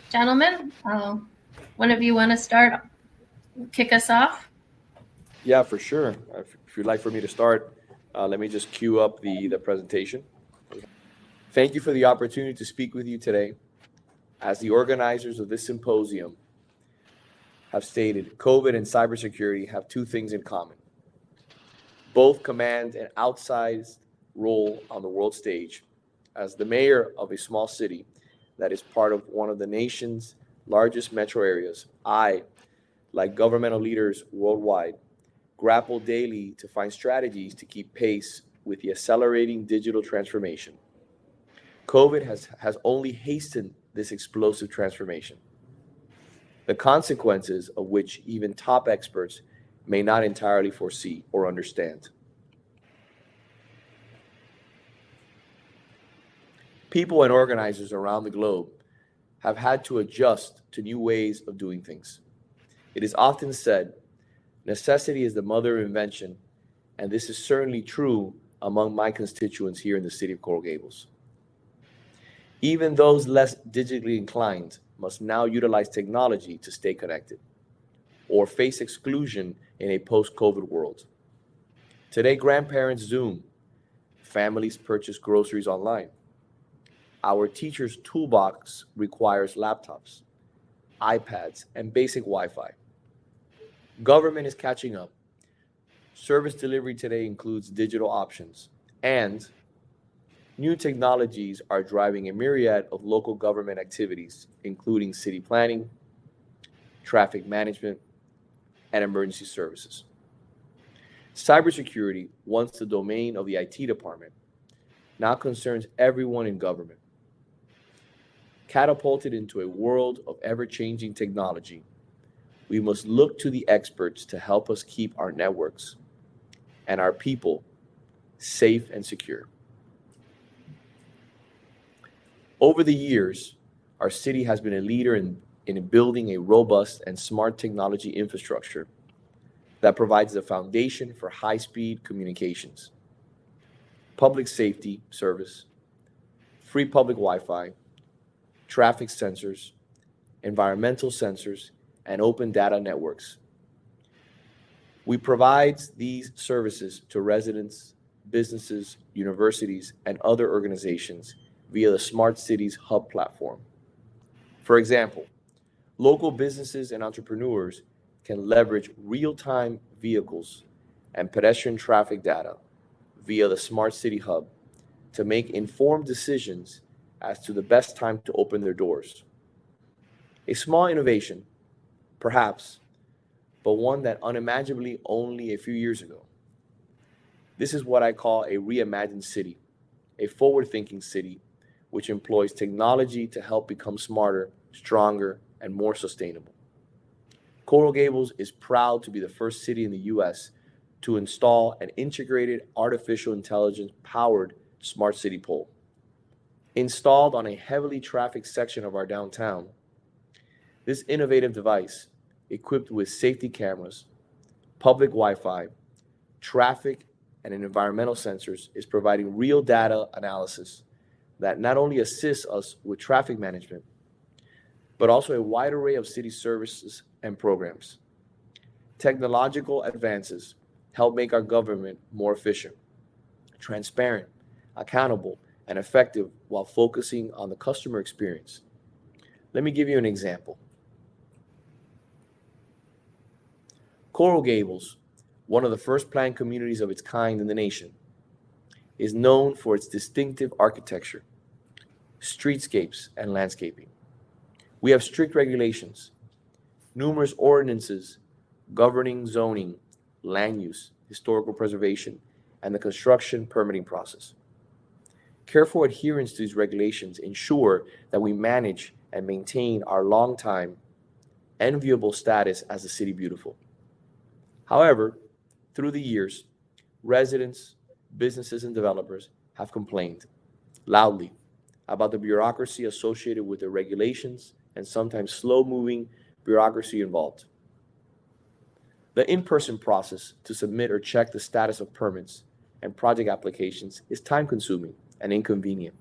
Gentlemen, one of you want to start, kick us off? Yeah, for sure. If you'd like for me to start, let me just cue up the presentation. Thank you for the opportunity to speak with you today. As the organizers of this symposium have stated, COVID and cybersecurity have two things in common. Both command an outsized role on the world stage. As the mayor of a small city that is part of one of the nation's largest metro areas, I, like governmental leaders worldwide, grapple daily to find strategies to keep pace with the accelerating digital transformation. COVID has only hastened this explosive transformation, the consequences of which even top experts may not entirely foresee or understand. People and organizers around the globe have had to adjust to new ways of doing things. It is often said, necessity is the mother of invention, and this is certainly true among my constituents here in the city of Coral Gables. Even those less digitally inclined must now utilize technology to stay connected or face exclusion in a post-COVID world. Today, grandparents Zoom, families purchase groceries online. Our teachers' toolbox requires laptops, iPads, and basic Wi-Fi. Government is catching up. Service delivery today includes digital options, and new technologies are driving a myriad of local government activities, including city planning, traffic management, and emergency services. Cybersecurity, once the domain of the IT department, now concerns everyone in government. Catapulted into a world of ever-changing technology, we must look to the experts to help us keep our networks and our people safe and secure. Over the years, our city has been a leader in building a robust and smart technology infrastructure that provides the foundation for high-speed communications, public safety service, free public Wi-Fi, traffic sensors, environmental sensors, and open data networks. We provide these services to residents, businesses, universities, and other organizations via the Smart Cities Hub platform. For example, local businesses and entrepreneurs can leverage real-time vehicles and pedestrian traffic data via the Smart City Hub to make informed decisions as to the best time to open their doors. A small innovation, perhaps, but one that unimaginably only a few years ago. This is what I call a reimagined city, a forward-thinking city which employs technology to help become smarter, stronger, and more sustainable. Coral Gables is proud to be the first city in the U.S. to install an integrated artificial intelligence-powered smart city pole. Installed on a heavily trafficked section of our downtown, this innovative device, equipped with safety cameras, public Wi-Fi, traffic, and environmental sensors, is providing real data analysis that not only assists us with traffic management, but also a wide array of city services and programs. Technological advances help make our government more efficient, transparent, accountable, and effective while focusing on the customer experience. Let me give you an example. Coral Gables, one of the first planned communities of its kind in the nation, is known for its distinctive architecture, streetscapes, and landscaping. We have strict regulations, numerous ordinances governing zoning, land use, historical preservation, and the construction permitting process. Careful adherence to these regulations ensure that we manage and maintain our long-time, enviable status as a city beautiful. However, through the years, residents, businesses, and developers have complained loudly about the bureaucracy associated with the regulations and sometimes slow-moving bureaucracy involved. The in-person process to submit or check the status of permits and project applications is time-consuming and inconvenient.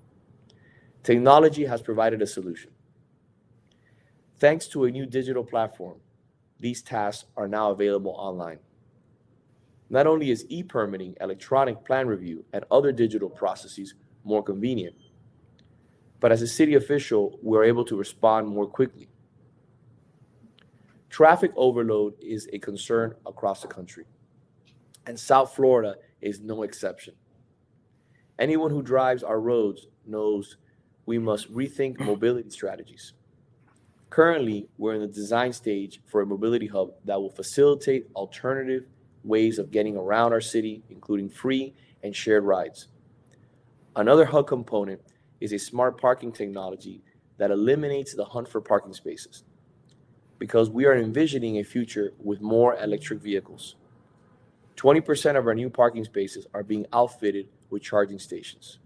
Technology has provided a solution. Thanks to a new digital platform, these tasks are now available online. Not only is e-permitting, electronic plan review, and other digital processes more convenient, but as a city official, we're able to respond more quickly. Traffic overload is a concern across the country, and South Florida is no exception. Anyone who drives our roads knows we must rethink mobility strategies. Currently, we're in the design stage for a mobility hub that will facilitate alternative ways of getting around our city, including free and shared rides. Another hub component is a smart parking technology that eliminates the hunt for parking spaces, because we are envisioning a future with more electric vehicles. 20% of our new parking spaces are being outfitted with charging stations.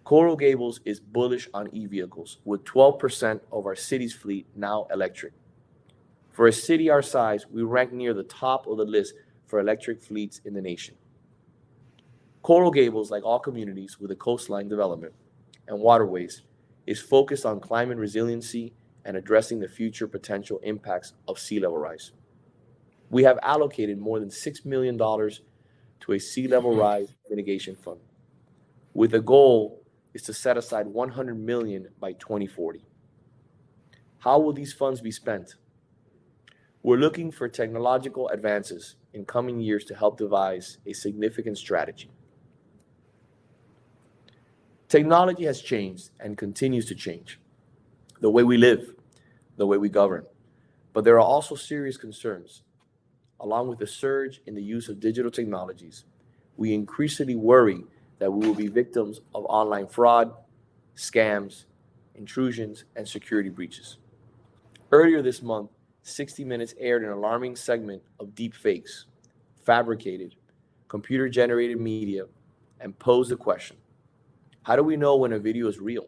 Coral Gables is bullish on e-vehicles, with 12% of our city's fleet now electric. For a city our size, we rank near the top of the list for electric fleets in the nation. Coral Gables, like all communities with a coastline development and waterways, is focused on climate resiliency and addressing the future potential impacts of sea level rise. We have allocated more than $6 million to a sea level rise mitigation fund, with the goal is to set aside $100 million by 2040. How will these funds be spent? We're looking for technological advances in coming years to help devise a significant strategy. Technology has changed and continues to change the way we live, the way we govern. But there are also serious concerns. Along with the surge in the use of digital technologies, we increasingly worry that we will be victims of online fraud, scams, intrusions, and security breaches. Earlier this month, 60 Minutes aired an alarming segment of deep fakes, fabricated, computer-generated media, and posed the question: how do we know when a video is real?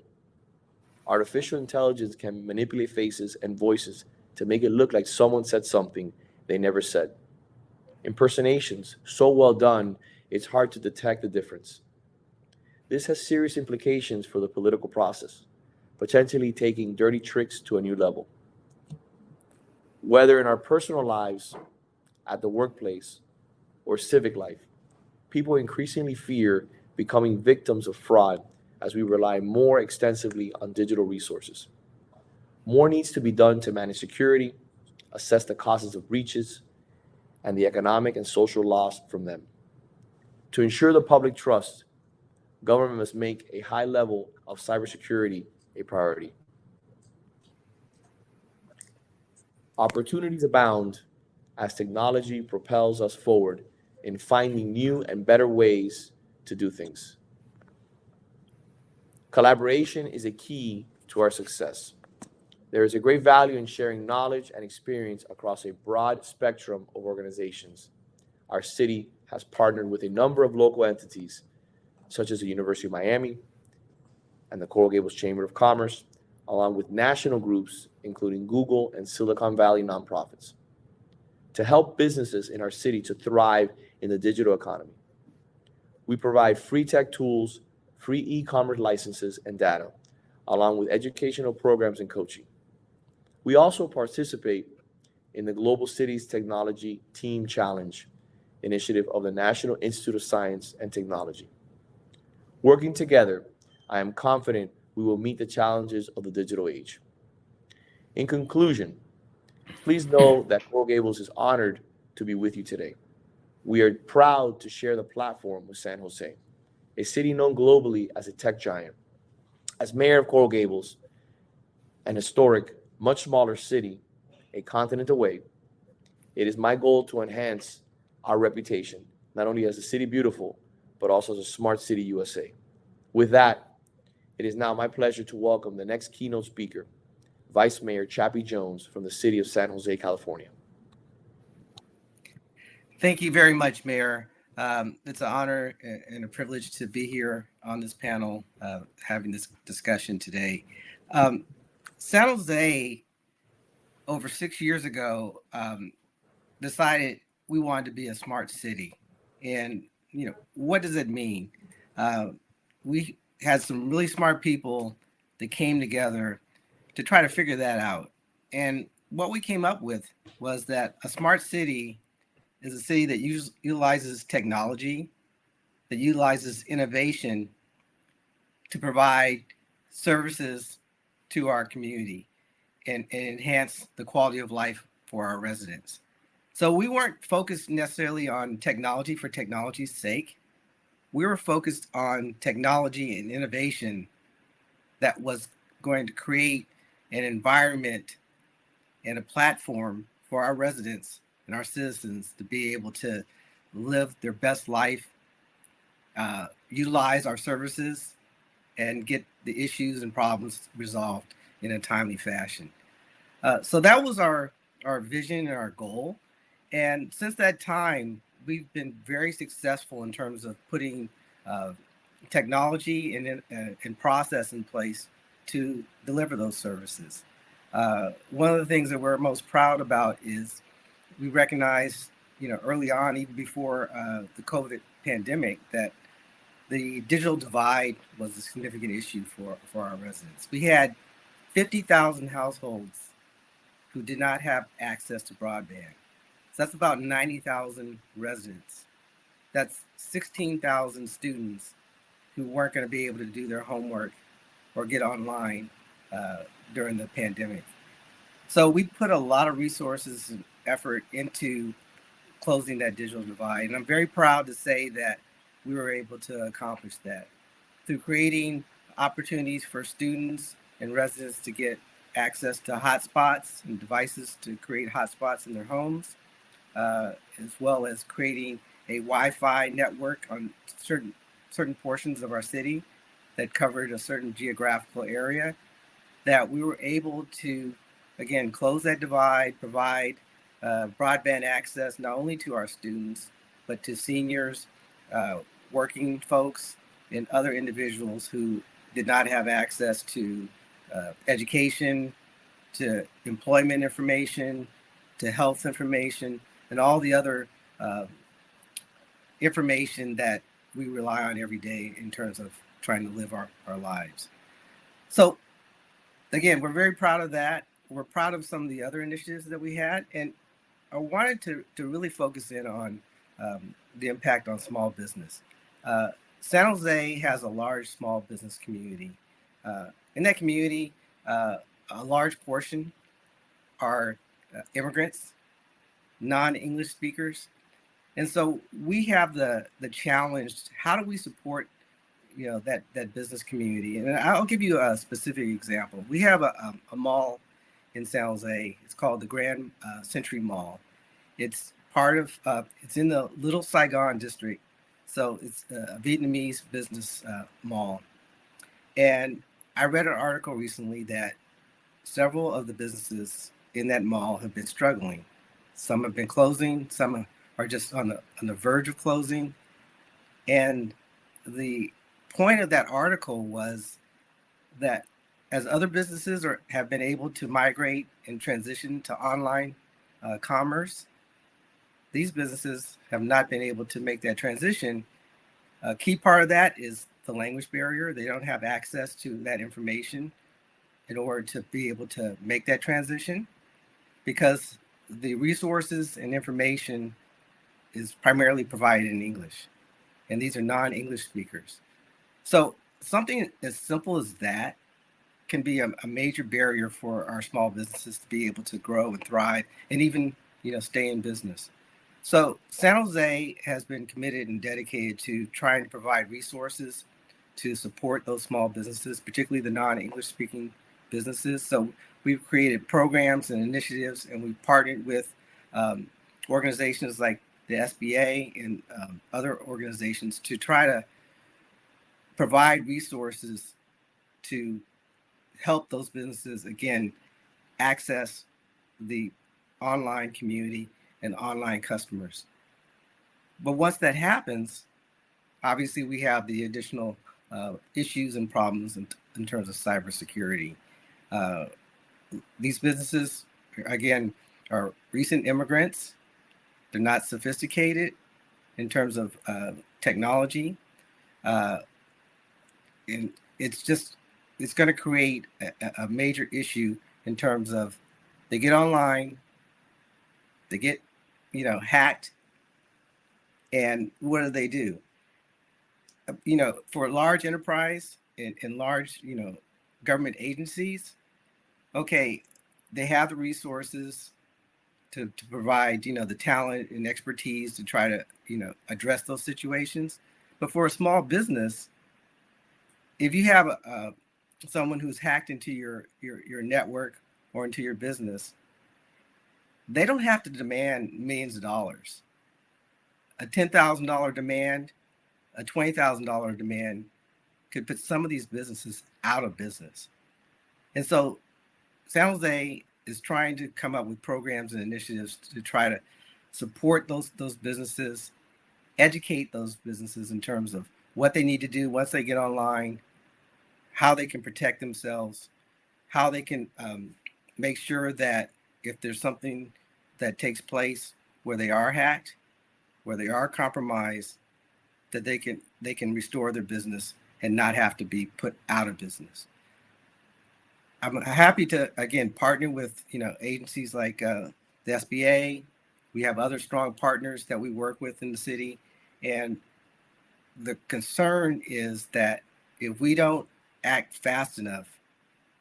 Artificial intelligence can manipulate faces and voices to make it look like someone said something they never said. Impersonations, so well done, it's hard to detect the difference. This has serious implications for the political process, potentially taking dirty tricks to a new level. Whether in our personal lives, at the workplace, or civic life, people increasingly fear becoming victims of fraud as we rely more extensively on digital resources. More needs to be done to manage security, assess the causes of breaches, and the economic and social loss from them. To ensure the public trust, government must make a high level of cybersecurity a priority. Opportunities abound as technology propels us forward in finding new and better ways to do things. Collaboration is a key to our success. There is a great value in sharing knowledge and experience across a broad spectrum of organizations. Our city has partnered with a number of local entities, such as the University of Miami and the Coral Gables Chamber of Commerce, along with national groups, including Google and Silicon Valley nonprofits, to help businesses in our city to thrive in the digital economy. We provide free tech tools, free e-commerce licenses and data, along with educational programs and coaching. We also participate in the Global Cities Technology Team Challenge initiative of the National Institute of Science and Technology. Working together, I am confident we will meet the challenges of the digital age. In conclusion, please know that Coral Gables is honored to be with you today. We are proud to share the platform with San Jose, a city known globally as a tech giant. As mayor of Coral Gables, an historic, much smaller city, a continent away, it is my goal to enhance our reputation, not only as a city beautiful, but also as a smart city USA. With that, it is now my pleasure to welcome the next keynote speaker, Vice Mayor Chappie Jones from the city of San Jose, California. Thank you very much, Mayor. It's an honor and a privilege to be here on this panel, having this discussion today. San Jose, over 6 years ago, decided we wanted to be a smart city. And, what does it mean? We had some really smart people that came together to try to figure that out. And what we came up with was that a smart city is a city that utilizes technology, that utilizes innovation to provide services to our community and enhance the quality of life for our residents. So we weren't focused necessarily on technology for technology's sake. We were focused on technology and innovation that was going to create an environment and a platform for our residents and our citizens to be able to live their best life, utilize our services, and get the issues and problems resolved in a timely fashion. So that was our vision and our goal. And since that time, we've been very successful in terms of putting technology and process in place to deliver those services. One of the things that we're most proud about is we recognized, early on, even before the COVID pandemic, that the digital divide was a significant issue for our residents. We had 50,000 households who did not have access to broadband. So that's about 90,000 residents. That's 16,000 students who weren't going to be able to do their homework or get online during the pandemic. So we put a lot of resources and effort into closing that digital divide. And I'm very proud to say that we were able to accomplish that through creating opportunities for students and residents to get access to hotspots and devices to create hotspots in their homes, as well as creating a Wi-Fi network on certain portions of our city that covered a certain geographical area, that we were able to, again, close that divide, provide broadband access not only to our students, but to seniors, working folks, and other individuals who did not have access to education, to employment information, to health information, and all the other information that we rely on every day in terms of trying to live our lives. So again, we're very proud of that. We're proud of some of the other initiatives that we had. And I wanted to really focus in on the impact on small business. San Jose has a large small business community. In that community, a large portion are immigrants, non-English speakers. And so we have the challenge, how do we support that business community? And I'll give you a specific example. We have a mall in San Jose. It's called the Grand Century Mall. It's part of, it's in the Little Saigon district. So it's a Vietnamese business mall. And I read an article recently that several of the businesses in that mall have been struggling. Some have been closing, some are just on the verge of closing. And the point of that article was that as other businesses have been able to migrate and transition to online commerce, these businesses have not been able to make that transition. A key part of that is the language barrier. They don't have access to that information in order to be able to make that transition, because the resources and information is primarily provided in English, and these are non-English speakers. So something as simple as that can be a major barrier for our small businesses to be able to grow and thrive and even stay in business. So San Jose has been committed and dedicated to trying to provide resources to support those small businesses, particularly the non-English speaking businesses. So we've created programs and initiatives, and we've partnered with organizations like the SBA and other organizations to try to provide resources to help those businesses, again, access the online community and online customers. But once that happens, obviously we have the additional issues and problems in terms of cybersecurity. These businesses, again, are recent immigrants. They're not sophisticated in terms of technology. And it's going to create a major issue in terms of They get online, they get, hacked, and what do? For a large enterprise and large, government agencies, okay, they have the resources to provide, the talent and expertise to try to, address those situations. But for a small business, if you have someone who's hacked into your network or into your business, they don't have to demand millions of dollars. A $10,000 demand, a $20,000 demand could put some of these businesses out of business. And so San Jose is trying to come up with programs and initiatives to try to support those businesses, educate those businesses in terms of what they need to do once they get online, how they can protect themselves, how they can make sure that if there's something that takes place where they are hacked, where they are compromised, that they can restore their business and not have to be put out of business. I'm happy to, again, partner with, agencies like the SBA. We have other strong partners that we work with in the city. And the concern is that if we don't act fast enough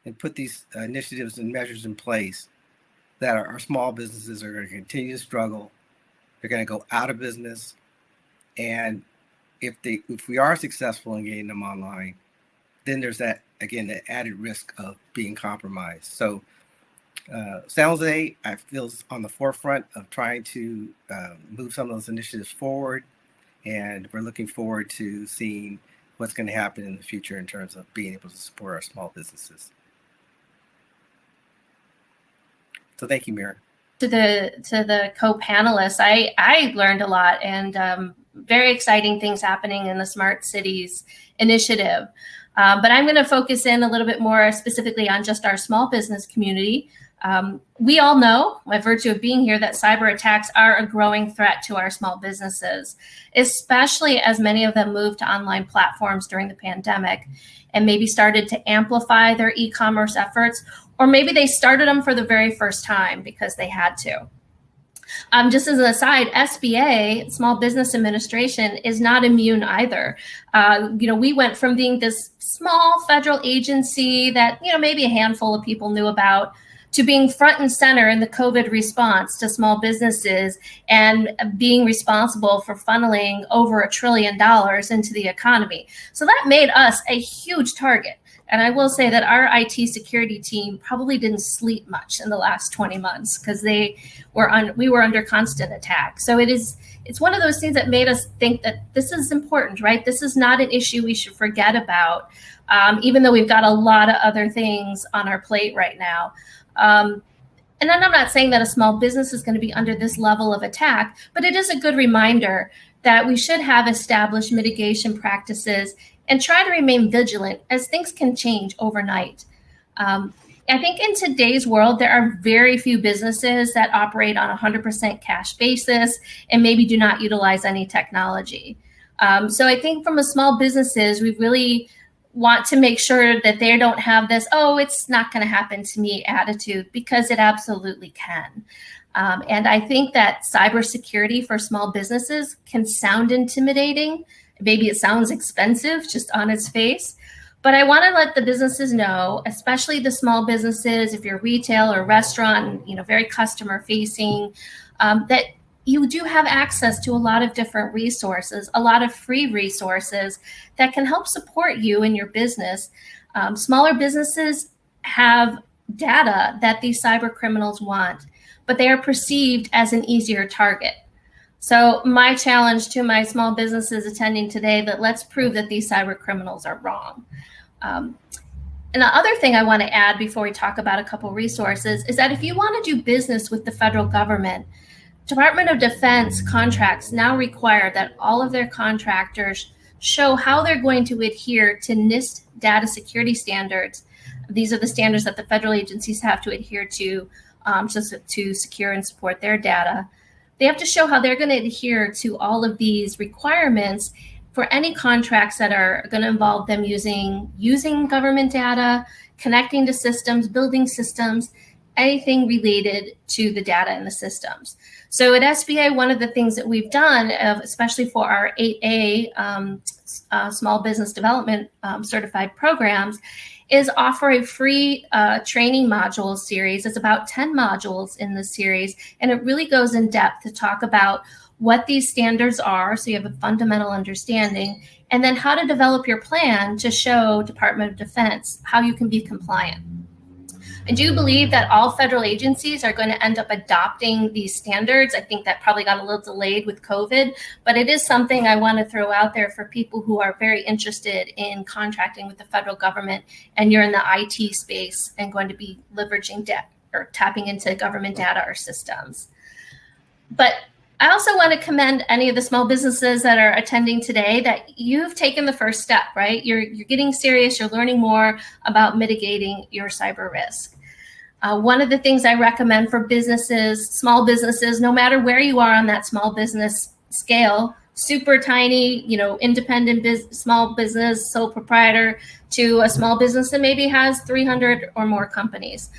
and put these initiatives and measures in place, that our small businesses are going to continue to struggle. They're going to go out of business. And if we are successful in getting them online, then there's that added risk of being compromised. So San Jose, I feel, is on the forefront of trying to move some of those initiatives forward. And we're looking forward to seeing what's going to happen in the future in terms of being able to support our small businesses. So thank you, Mira. To the co-panelists, I learned a lot, and very exciting things happening in the Smart Cities initiative. But I'm going to focus in a little bit more specifically on just our small business community. We all know, by virtue of being here, that cyber attacks are a growing threat to our small businesses, especially as many of them moved to online platforms during the pandemic and maybe started to amplify their e-commerce efforts, or maybe they started them for the very first time because they had to. Just as an aside, SBA, Small Business Administration, is not immune either. We went from being this small federal agency that, maybe a handful of people knew about, to being front and center in the COVID response to small businesses and being responsible for funneling over $1 trillion into the economy. So that made us a huge target. And I will say that our IT security team probably didn't sleep much in the last 20 months because we were under constant attack. So it's one of those things that made us think that this is important, right? This is not an issue we should forget about, even though we've got a lot of other things on our plate right now. And then I'm not saying that a small business is going to be under this level of attack, but it is a good reminder that we should have established mitigation practices and try to remain vigilant as things can change overnight. I think in today's world, there are very few businesses that operate on a 100% cash basis and maybe do not utilize any technology. So I think from a small businesses, we really want to make sure that they don't have this, oh, it's not going to happen to me attitude, because it absolutely can. And I think that cybersecurity for small businesses can sound intimidating. Maybe it sounds expensive just on its face, but I want to let the businesses know, especially the small businesses, if you're retail or restaurant, very customer facing, that you do have access to a lot of different resources, a lot of free resources that can help support you in your business. Smaller businesses have data that these cyber criminals want, but they are perceived as an easier target. So my challenge to my small businesses attending today, that let's prove that these cyber criminals are wrong. And the other thing I want to add before we talk about a couple resources is that if you want to do business with the federal government, Department of Defense contracts now require that all of their contractors show how they're going to adhere to NIST data security standards. These are the standards that the federal agencies have to adhere to just to secure and support their data. They have to show how they're going to adhere to all of these requirements for any contracts that are going to involve them using government data, connecting to systems, building systems, anything related to the data and the systems. So at SBA, one of the things that we've done, especially for our 8A small business development certified programs, is offer a free training module series. It's about 10 modules in the series, and it really goes in depth to talk about what these standards are, so you have a fundamental understanding, and then how to develop your plan to show Department of Defense how you can be compliant. I do believe that all federal agencies are going to end up adopting these standards. I think that probably got a little delayed with COVID, but it is something I want to throw out there for people who are very interested in contracting with the federal government, and you're in the IT space and going to be leveraging debt or tapping into government data or systems. But I also want to commend any of the small businesses that are attending today, that you've taken the first step, right? You're getting serious, you're learning more about mitigating your cyber risk. One of the things I recommend for businesses, small businesses, no matter where you are on that small business scale, super tiny, independent small business, sole proprietor, to a small business that maybe has 300 or more companies.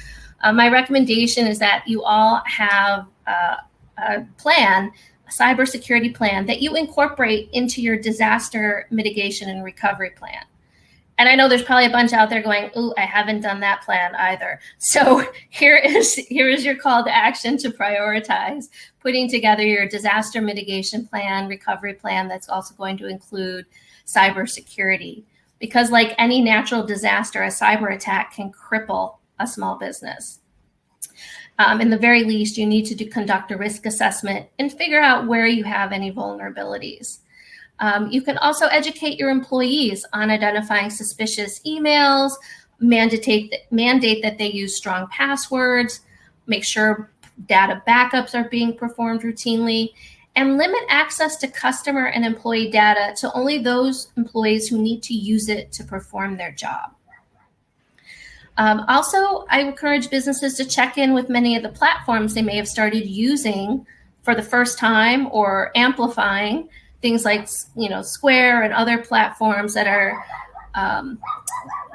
My recommendation is that you all have a plan, a cybersecurity plan that you incorporate into your disaster mitigation and recovery plan. And I know there's probably a bunch out there going, "Ooh, I haven't done that plan either." So here is your call to action to prioritize putting together your disaster mitigation plan, recovery plan that's also going to include cybersecurity. Because like any natural disaster, a cyber attack can cripple a small business. In the very least, you need to conduct a risk assessment and figure out where you have any vulnerabilities. You can also educate your employees on identifying suspicious emails, mandate that they use strong passwords, make sure data backups are being performed routinely, and limit access to customer and employee data to only those employees who need to use it to perform their job. Also, I encourage businesses to check in with many of the platforms they may have started using for the first time or amplifying, things like Square and other platforms that are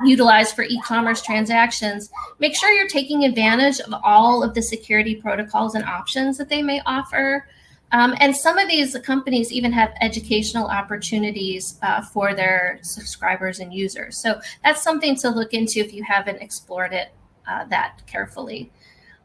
utilized for e-commerce transactions. Make sure you're taking advantage of all of the security protocols and options that they may offer. And some of these companies even have educational opportunities for their subscribers and users. So that's something to look into if you haven't explored it that carefully.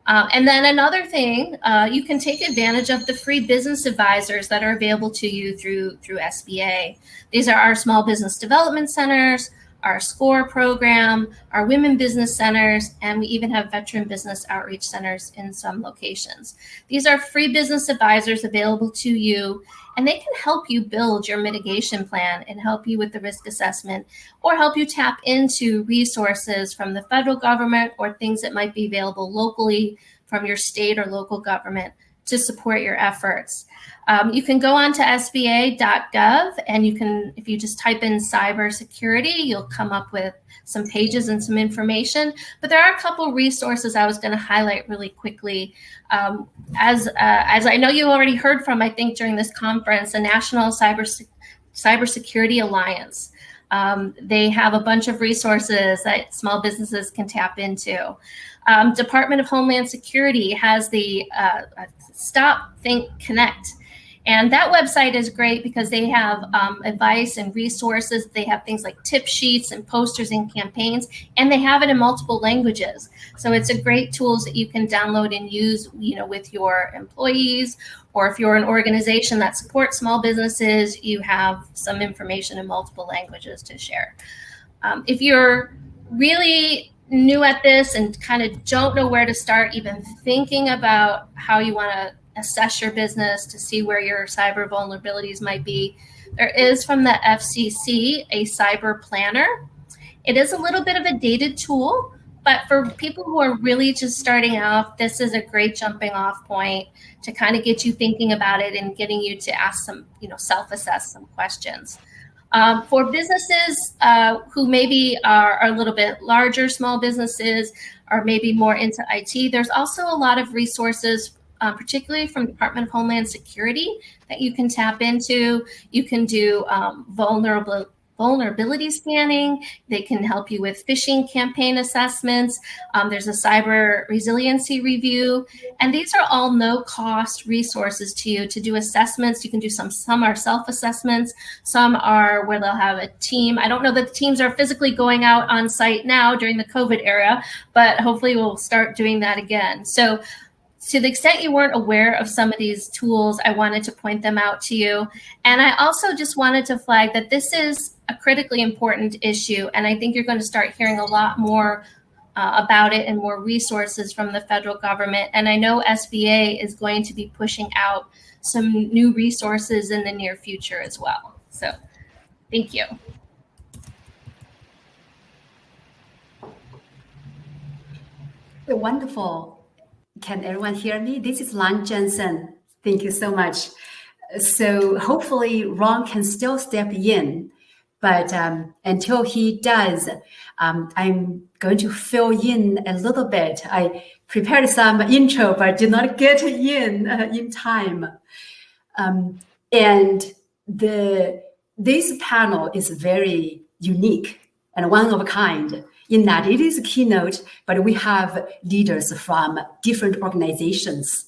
And then another thing, you can take advantage of the free business advisors that are available to you through SBA. These are our small business development centers, our SCORE program, our women business centers, and we even have veteran business outreach centers in some locations. These are free business advisors available to you, and they can help you build your mitigation plan and help you with the risk assessment, or help you tap into resources from the federal government or things that might be available locally from your state or local government to support your efforts. You can go on to sba.gov, and you can, if you just type in cybersecurity, you'll come up with some pages and some information. But there are a couple resources I was going to highlight really quickly. As I know you already heard from, I think during this conference, the National Cybersecurity Alliance. They have a bunch of resources that small businesses can tap into. Department of Homeland Security has the Stop, Think, Connect. And that website is great because they have advice and resources. They have things like tip sheets and posters and campaigns, and they have it in multiple languages. So it's a great tool that you can download and use, with your employees, or if you're an organization that supports small businesses, you have some information in multiple languages to share. If you're really new at this and kind of don't know where to start, even thinking about how you want to assess your business to see where your cyber vulnerabilities might be, there is from the FCC a cyber planner. It is a little bit of a dated tool, but for people who are really just starting out, this is a great jumping off point to kind of get you thinking about it and getting you to ask some, self-assess some questions. For businesses who maybe are a little bit larger, small businesses, or maybe more into IT, there's also a lot of resources, particularly from Department of Homeland Security, that you can tap into. You can do vulnerability scanning. They can help you with phishing campaign assessments. There's a cyber resiliency review. And these are all no-cost resources to you to do assessments. You can do some are self-assessments. Some are where they'll have a team. I don't know that the teams are physically going out on site now during the COVID era, but hopefully we'll start doing that again. So to the extent you weren't aware of some of these tools, I wanted to point them out to you. And I also just wanted to flag that this is a critically important issue. And I think you're going to start hearing a lot more about it and more resources from the federal government. And I know SBA is going to be pushing out some new resources in the near future as well. So thank you. Wonderful. Can everyone hear me? This is Lan Jensen. Thank you so much. So hopefully Ron can still step in, but until he does, I'm going to fill in a little bit. I prepared some intro, but did not get in time. And this panel is very unique and one of a kind in that it is a keynote, but we have leaders from different organizations.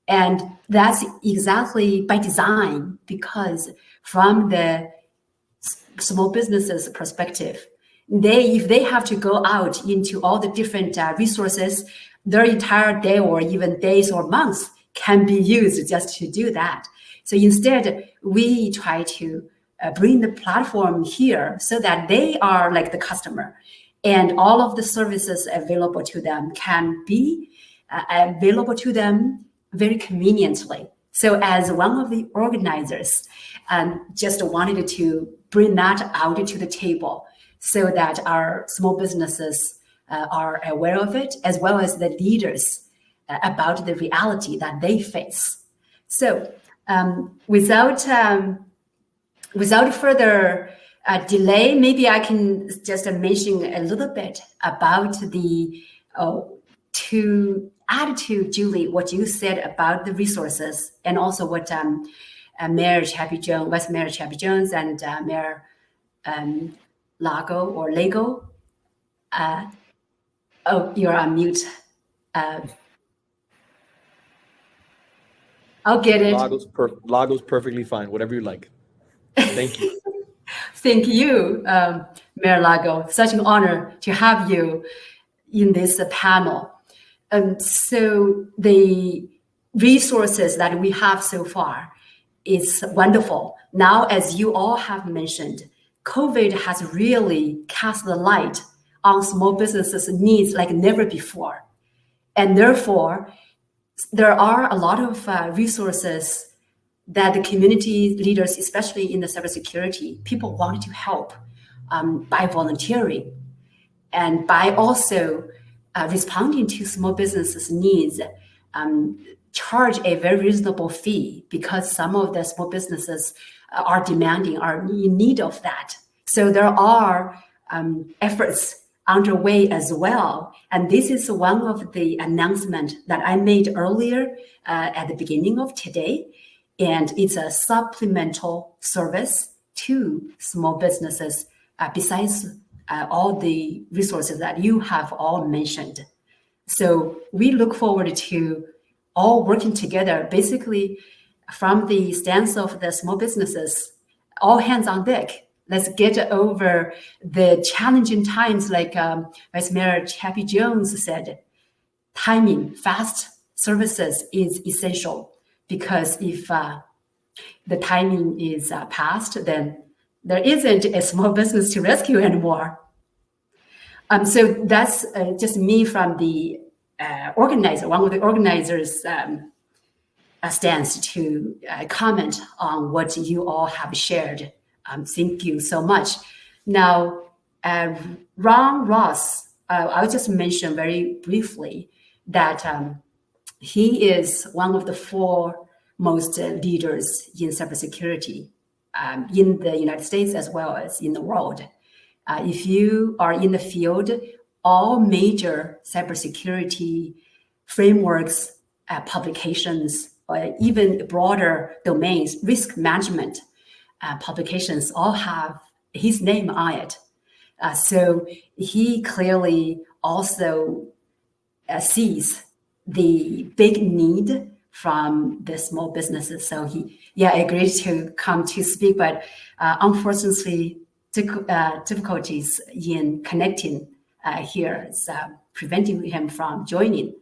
And that's exactly by design, because from the small businesses perspective, if they have to go out into all the different resources, their entire day or even days or months can be used just to do that. So instead, we try to bring the platform here so that they are like the customer, and all of the services available to them can be available to them very conveniently. So as one of the organizers, just wanted to bring that out to the table so that our small businesses are aware of it, as well as the leaders about the reality that they face. So without further delay, maybe I can just mention a little bit about to add to Julie, what you said about the resources, and also what Mayor Chappie-Jones, Vice Mayor Chappie-Jones, and Mayor Lago. Oh, you're on mute. I'll get it. Lago's perfectly fine, whatever you like. Thank you. Thank you, Mayor Lago. Such an honor to have you in this panel. So the resources that we have so far is wonderful. Now, as you all have mentioned, COVID has really cast the light on small businesses' needs like never before. And therefore, there are a lot of resources that the community leaders, especially in the cybersecurity, people want to help by volunteering and by also responding to small businesses' needs, charge a very reasonable fee, because some of the small businesses are in need of that. So there are efforts underway as well. And this is one of the announcements that I made earlier at the beginning of today. And it's a supplemental service to small businesses besides all the resources that you have all mentioned. So we look forward to all working together, basically from the stance of the small businesses, all hands on deck. Let's get over the challenging times, like Vice Mayor Chappie-Jones said. Timing, fast services is essential, because if the timing is past, then there isn't a small business to rescue anymore. So that's just me from the organizer, one of the organizers' stance to comment on what you all have shared. Thank you so much. Now, Ron Ross, I'll just mention very briefly that he is one of the foremost leaders in cybersecurity in the United States as well as in the world. If you are in the field, all major cybersecurity frameworks, publications, or even broader domains, risk management publications all have his name on it. So he clearly also sees the big need from the small businesses. So he, agreed to come to speak, but unfortunately, difficulties in connecting here is preventing him from joining.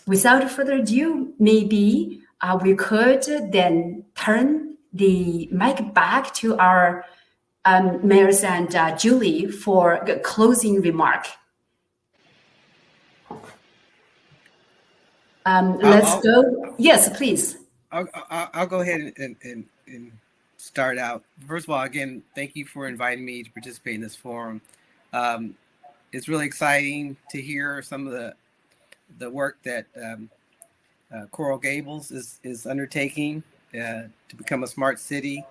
Without further ado, maybe we could then turn the mic back to our mayors and Julie for a closing remark. Let's go. Yes, please. I'll go ahead and start out. First of all, again, thank you for inviting me to participate in this forum. It's really exciting to hear some of the work that Coral Gables is undertaking to become a smart city.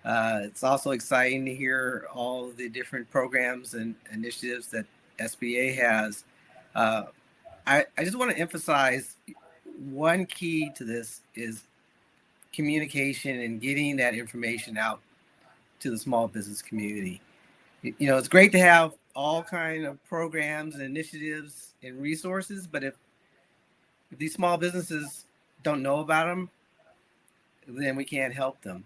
It's also exciting to hear all the different programs and initiatives that SBA has. I just want to emphasize one key to this is communication and getting that information out to the small business community. You know, it's great to have all kind of programs and initiatives and resources, but if these small businesses don't know about them, then we can't help them.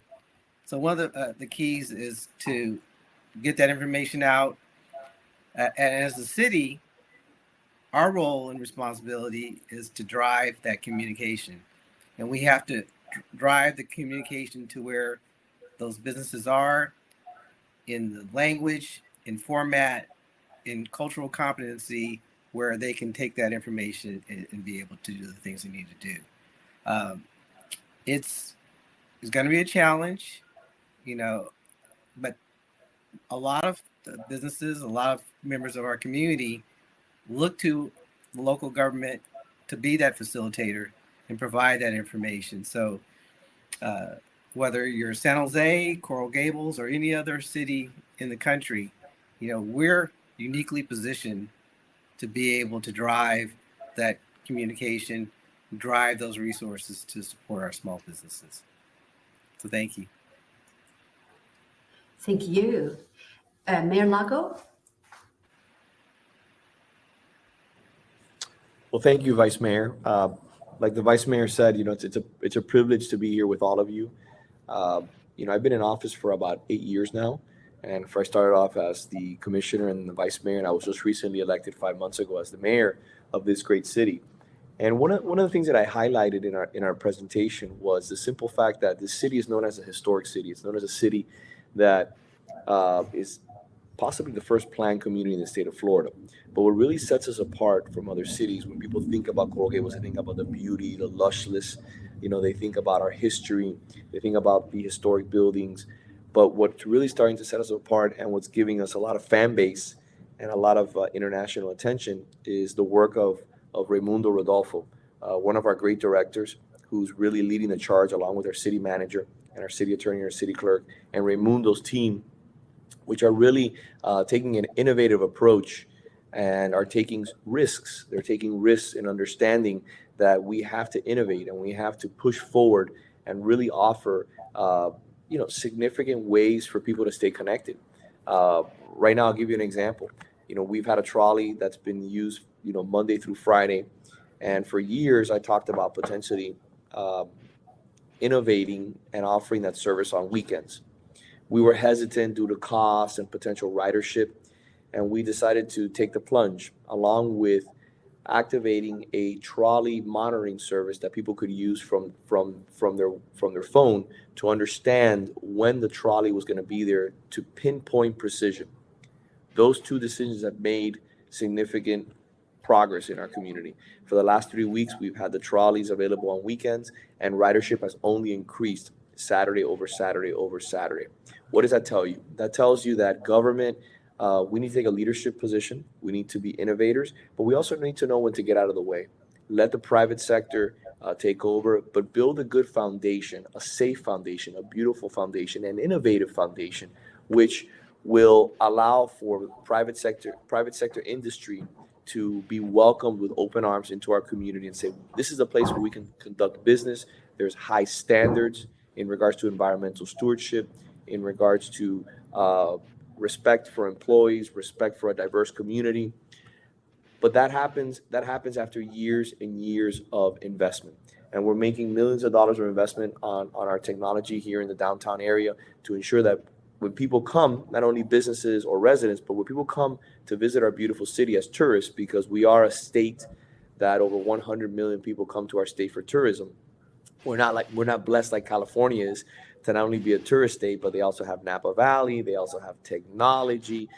So one of the keys is to get that information out. And as a city, our role and responsibility is to drive that communication. And we have to drive the communication to where those businesses are in the language, in format, in cultural competency, where they can take that information and be able to do the things they need to do. It's going to be a challenge, you know, but a lot of businesses, a lot of members of our community look to the local government to be that facilitator and provide that information. So whether you're San Jose, Coral Gables, or any other city in the country, you know, we're uniquely positioned to be able to drive that communication, drive those resources to support our small businesses. So thank you. Thank you. Mayor Lago? Well, thank you, Vice Mayor. Like the Vice Mayor said, you know, it's a privilege to be here with all of you. You know, I've been in office for about 8 years now, and I started off as the commissioner and the Vice Mayor, and I was just recently elected 5 months ago as the mayor of this great city. And one of the things that I highlighted in our presentation was the simple fact that this city is known as a historic city. It's known as a city that is possibly the first planned community in the state of Florida. But what really sets us apart from other cities, when people think about Coral Gables, they think about the beauty, the lushness, you know, they think about our history, they think about the historic buildings. But what's really starting to set us apart and what's giving us a lot of fan base and a lot of international attention is the work of Raimundo Rodolfo, one of our great directors who's really leading the charge along with our city manager and our city attorney and our city clerk and Raimundo's team, which are really taking an innovative approach and are taking risks. They're taking risks in understanding that we have to innovate and we have to push forward and really offer you know, significant ways for people to stay connected. Right now, I'll give you an example. You know, we've had a trolley that's been used, you know, Monday through Friday. And for years, I talked about potentially innovating and offering that service on weekends. We were hesitant due to cost and potential ridership, and we decided to take the plunge along with activating a trolley monitoring service that people could use from their phone to understand when the trolley was going to be there to pinpoint precision. Those two decisions have made significant progress in our community. For the last 3 weeks, we've had the trolleys available on weekends, and ridership has only increased Saturday over Saturday over Saturday. What does that tell you? That tells you that government, we need to take a leadership position. We need to be innovators, but we also need to know when to get out of the way. Let the private sector take over, but build a good foundation, a safe foundation, a beautiful foundation, an innovative foundation, which will allow for private sector industry to be welcomed with open arms into our community and say, this is a place where we can conduct business. There's high standards in regards to environmental stewardship, in regards to respect for employees, respect for a diverse community. But that happens after years and years of investment. And we're making millions of dollars of investment on our technology here in the downtown area to ensure that when people come, not only businesses or residents, but when people come to visit our beautiful city as tourists, because we are a state that over 100 million people come to our state for tourism. We're not blessed like California is to not only be a tourist state, but they also have Napa Valley. They also have technology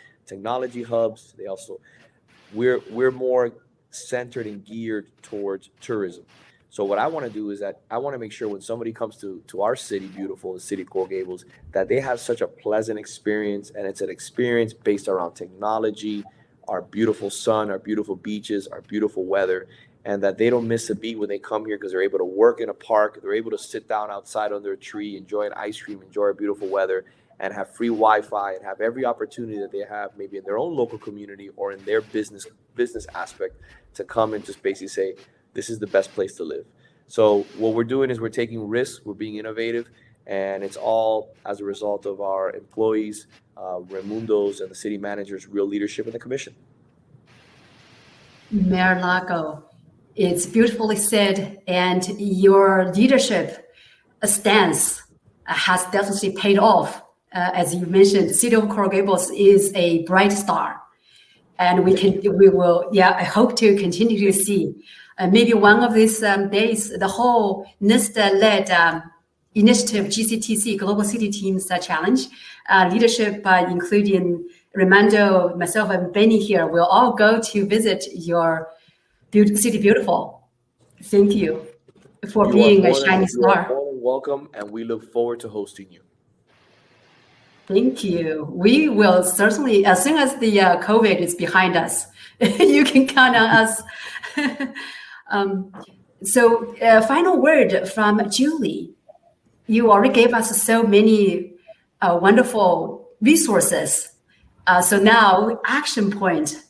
hubs. We're more centered and geared towards tourism. So what I want to do is that I want to make sure when somebody comes to our city, beautiful, the city of Coral Gables, that they have such a pleasant experience, and it's an experience based around technology, our beautiful sun, our beautiful beaches, our beautiful weather, and that they don't miss a beat when they come here because they're able to work in a park, they're able to sit down outside under a tree, enjoy an ice cream, enjoy our beautiful weather, and have free Wi-Fi and have every opportunity that they have maybe in their own local community or in their business aspect to come and just basically say, this is the best place to live. So what we're doing is we're taking risks, we're being innovative, and it's all as a result of our employees, Raimundo's and the city manager's real leadership in the commission. Mayor Lago, it's beautifully said, and your leadership stance has definitely paid off. As you mentioned, the city of Coral Gables is a bright star, and I hope to continue to see. Maybe one of these days, the whole NIST-led initiative, GCTC, Global City Teams Challenge, leadership, including Raimundo, myself, and Benny here, will all go to visit your city beautiful. Thank you for being a shining star. You are more than welcome, and we look forward to hosting you. Thank you. We will certainly, as soon as the COVID is behind us, you can count on us. So final word from Julie. You already gave us so many wonderful resources. So now, action point.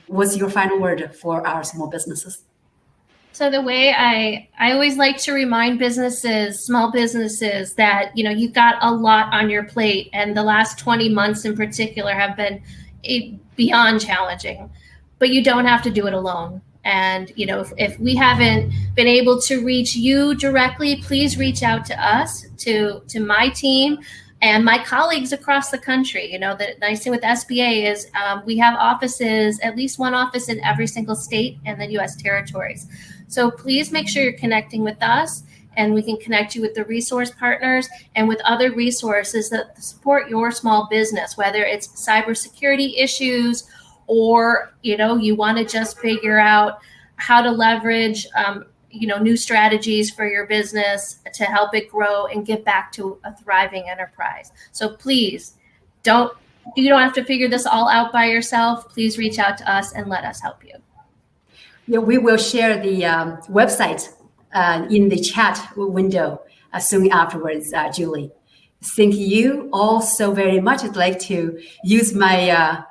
What's your final word for our small businesses? So the way I always like to remind businesses, small businesses, that, you've got a lot on your plate, and the last 20 months in particular have been beyond challenging, but you don't have to do it alone. And, if we haven't been able to reach you directly, please reach out to us, to my team and my colleagues across the country. The nice thing with SBA is we have offices, at least one office in every single state and the U.S. territories. So please make sure you're connecting with us, and we can connect you with the resource partners and with other resources that support your small business, whether it's cybersecurity issues or, you want to just figure out how to leverage, new strategies for your business to help it grow and get back to a thriving enterprise. So please you don't have to figure this all out by yourself. Please reach out to us and let us help you. Yeah, we will share the website in the chat window soon afterwards, Julie. Thank you all so very much. I'd like to use my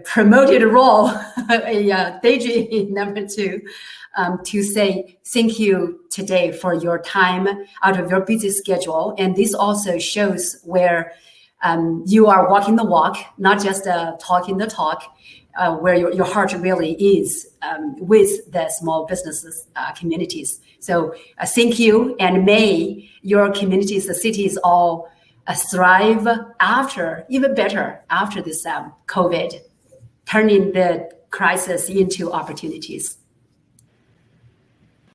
promoted role, daydream number 2, to say thank you today for your time out of your busy schedule. And this also shows where you are walking the walk, not just talking the talk, where your heart really is with the small businesses communities. So thank you, and may your communities, the cities all thrive even better after this COVID, turning the crisis into opportunities.